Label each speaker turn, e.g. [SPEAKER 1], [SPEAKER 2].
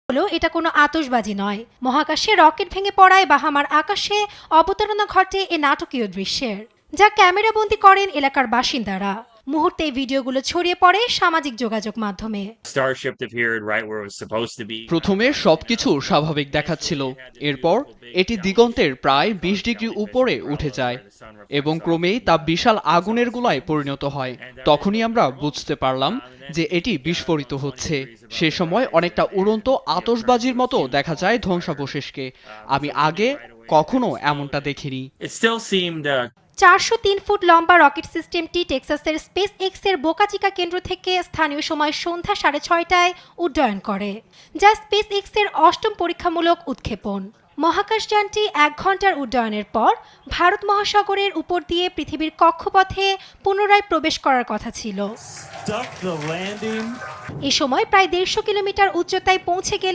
[SPEAKER 1] হলো এটা কোনো আতশবাজি নয়, মহাকাশে রকেট ভেঙে পড়ায় বাহামার আকাশে অবতারণা ঘটে এ নাটকীয় দৃশ্যের, যা ক্যামেরাবন্দি করেন এলাকার বাসিন্দারা। মুহূর্তে ভিডিওগুলো ছড়িয়ে পড়ে সামাজিক যোগাযোগ মাধ্যমে।
[SPEAKER 2] প্রথমে সবকিছু স্বাভাবিক দেখাচ্ছিল, এরপর এটি দিগন্তের প্রায় ২০ ডিগ্রি উপরে উঠে যায় এবং ক্রমেই তা বিশাল আগুনের গোলায় পরিণত হয়। তখনই আমরা বুঝতে পারলাম যে এটি বিস্ফোরিত হচ্ছে। সে সময় অনেকটা উড়ন্ত আতশবাজির মতো দেখা যায় ধ্বংসাবশেষকে। আমি আগে কখনো এমনটা দেখিনি।
[SPEAKER 1] ৪০৩ ফুট লম্বা রকেট সিস্টেমটি টেক্সাসের স্পেস এক্স এর বোকা চিকা কেন্দ্র থেকে স্থানীয় সময় সন্ধ্যা ৬:৩০টায় উড্ডয়ন করে, যা স্পেস এক্স এর ৮ম পরীক্ষামূলক উৎক্ষেপণ। মহাকাশযানটি ১ ঘন্টার উড্ডয়নের পর ভারত মহাসাগরের উপর দিয়ে পৃথিবীর কক্ষপথে পুনরায় প্রবেশ করার কথা ছিল। এ সময় প্রায় ১৫০ কিলোমিটার উচ্চতায় পৌঁছে গেলে